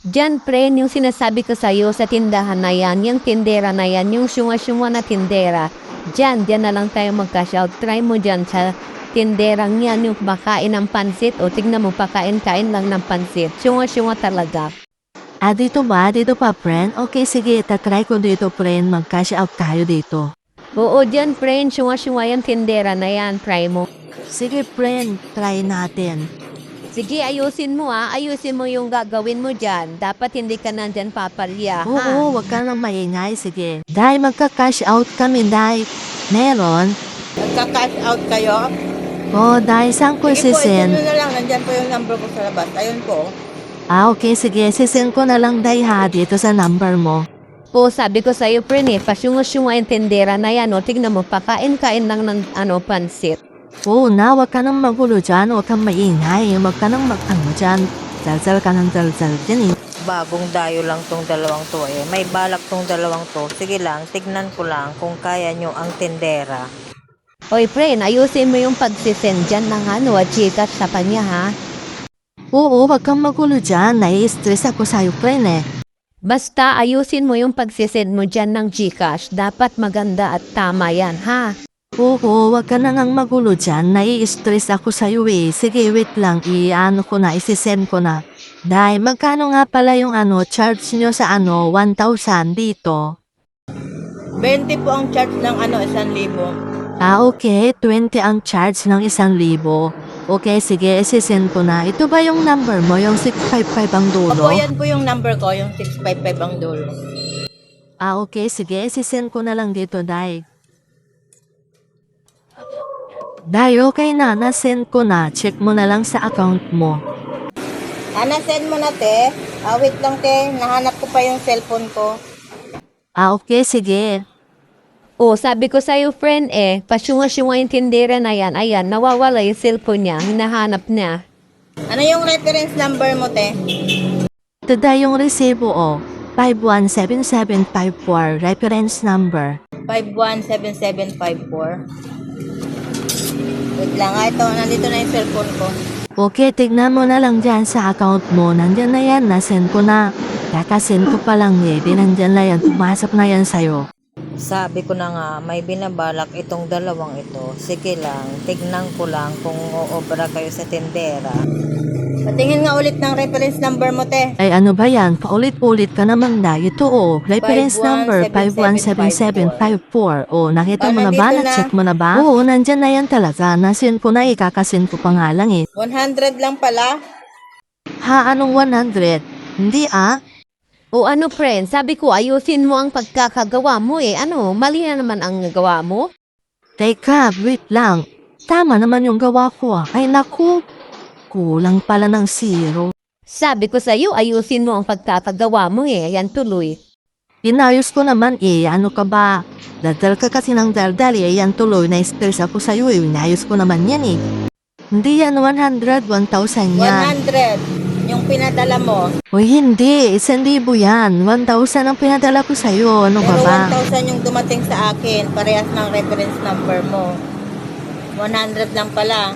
Diyan, friend, yung sinasabi ko sa'yo sa tindahan na yan, yung tindera na yan, yung syunga-syunga na tindera. Diyan na lang tayo mag-cash out. Try mo diyan sa tinderang yan, yung makain ng pansit. O tignan mo, pakain-kain lang ng pansit. Syunga-syunga talaga. Dito ba? Dito pa, friend? Okay, sige, tatry ko dito, friend. Mag-cash out tayo dito. Oo, diyan, friend, syunga-syunga yung tindera na yan. Try mo. Sige, friend, try natin. Sige, ayusin mo ayusin mo yung gagawin mo dyan. Dapat hindi ka nandyan papalya, ha? Oo, wag ka nang maingay, sige. Dahil magka-cash out kami, dahil meron. Nagka-cash out kayo? Dahil saan ko Sige po, sisend? ito nyo na lang. Nandyan po yung number ko sa labas. Ayun po. Okay, sige, sisend ko na lang dahil ha, dito sa number mo. Po, sabi ko sa'yo, friend, pasyunga-syunga yung tindera na yan, tignan mo, pakain-kain lang ng pansit. Wag ka nang magulo dyan, wag kang maingay, wag ka nang mag-ano dyan. Dal-dal ka ng dal-dal dyan eh. Bagong dayo lang tong dalawang to eh. May balak tong dalawang to. Sige lang, tignan ko lang kung kaya nyo ang tindera. Hoy, friend, ayusin mo yung pagsisend dyan ng chikas sa kanya, ha? Oo, wag kang magulo dyan, nai-stress ako sa'yo, friend eh. Basta ayusin mo yung pagsisend mo dyan ng Gcash. Dapat maganda at tama yan, ha? Oo, wag ka na ngang magulo dyan, nai-stress ako sa'yo eh. Sige, wait lang, ko na, isisend ko na. Dahil magkano nga pala yung charge nyo sa 1,000 dito? 20 po ang charge ng 1,000. Okay, 20 ang charge ng 1,000. Okay, sige, isisend ko na. Ito ba yung number mo, yung 655 ang dulo? Opo, yan po yung number ko, yung 655 ang dulo. Okay, sige, isisend ko na lang dito, Day. Day, okay na, nasend ko na. Check mo na lang sa account mo. Send mo na, te. Wait lang, te. Nahanap ko pa yung cellphone ko. Okay, sige. O, sabi ko sa'yo, friend, pasyunga-syunga yung tindera na yan. Ayan, nawawala yung cellphone niya, hinahanap niya. Ano yung reference number mo, te? Ito Day yung resibo, 517754, reference number. 517754. Wait lang, ito. Nandito na yung cellphone ko. Okay, tignan mo na lang dyan sa account mo. Nandyan na yan, nasend ko na. Kakasend ko pa lang di nandyan na yan, pumasok na yan sa'yo. Sabi ko na nga, may binabalak itong dalawang ito. Sige lang, tignan ko lang kung uobra kayo sa tindera. Patingin nga ulit ng reference number mo, te. Ay ano ba yan? Paulit-ulit ka naman na. Ito reference number 517754. Nakita mo na ba? Nandito na. Na-check mo na ba? Oo, nandyan na yan talaga. Nasend ko na, ikakasin ko pa nga lang eh. 100 lang pala. Ha, anong 100? Hindi O ano, friend, sabi ko, ayusin mo ang pagkakagawa mo mali na naman ang gawa mo. Teka, wait lang. Tama naman yung gawa ko Ay naku, kulang pala ng 0. Sabi ko sa'yo, ayusin mo ang pagkakagawa mo yan tuloy. Inayos ko naman ano ka ba? Daldal ka kasi ng daldal yan tuloy, na-stress ako sa'yo inayos ko naman yan Hindi yan 100, 1,000 yan. 100. Yung pinadala mo. Uy, hindi. 1,000 yan. 1,000 ang pinadala ko sa'yo. Ano ka Pero ba? 1,000 yung dumating sa akin. Parehas ng reference number mo. 100 lang pala.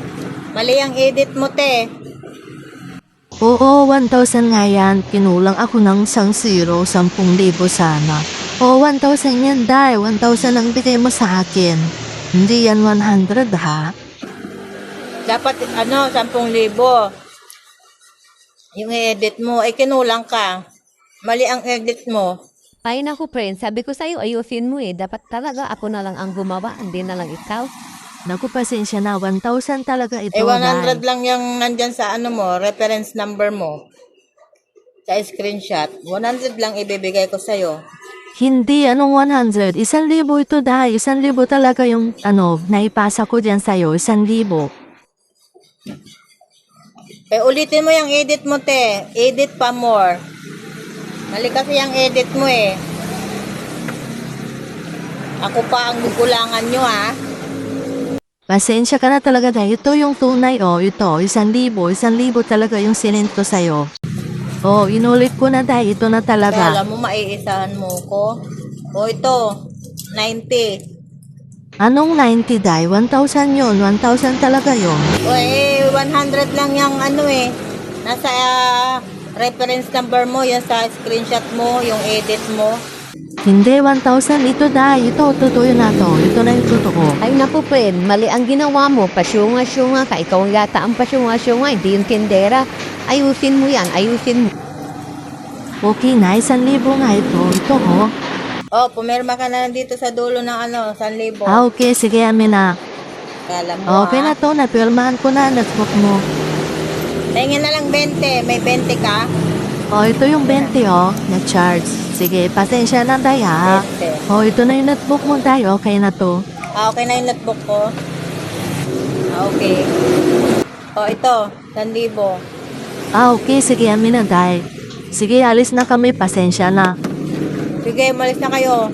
Mali ang edit mo, te. Oo, 1,000 nga yan. Kinulang ako ng 10,000 sana. 1,000 yan, Day. 1,000 ang bigay mo sa akin. Hindi yan 100, ha? Dapat, 10,000. Yung edit mo, kinulang ka. Mali ang edit mo. Ay naku, friend, sabi ko sa'yo, ayusin mo Dapat talaga ako na lang ang gumawa, hindi na lang ikaw. Naku, pasensya na. 1,000 talaga ito, 100 Day. lang yung nandyan sa reference number mo. Sa screenshot. 100 lang ibibigay ko sa'yo. Hindi, anong 100? 1,000 ito, Day. 1,000 talaga yung, naipasa ko dyan sa'yo. 1,000. Ulitin mo yung edit mo, te. Edit pa more. Mali kasi yung edit mo Ako pa ang gugulangan nyo, Pasensya ka na talaga dahil ito yung tunay ito, 1,000, 1,000 talaga yung sinend ko sa'yo. Inulit ko na dahil ito na Kaya talaga. alam mo, maiisahan mo ko. Ito, 90. Anong 90 Day? 1,000 yun, 1,000 talaga yun. 100 lang yung Nasa reference number mo, yung sa screenshot mo, yung edit mo. Hindi, 1,000. Ito, Day. Ito, totoo na to. Ito na yung totoo. Ay naku, friend, mali ang ginawa mo. Pasyunga-syunga ka. Ikaw ang yata ang pasyunga-syunga, hindi yung tindera. Ayusin mo yan, ayusin mo. Okay na, 1,000 nga ito. Ito, oh. Oh, pumirma ka na lang dito sa dulo ng 1,000. Okay, sige, amin na. Kala mo, Okay na to, napirmahan ko na. Notebook mo. Tingin na lang 20. May 20 ka? Oh, ito yung 20, oh. Na-charge. Sige, pasensya na, Day, ha. 20. Oh, ito na yung notebook mo, Day. Okay na to. Okay na yung notebook ko. Okay. Oh, ito. 1,000. Okay, sige, amin na, Day. Sige, alis na kami. Pasensya na. Sige, malis na kayo.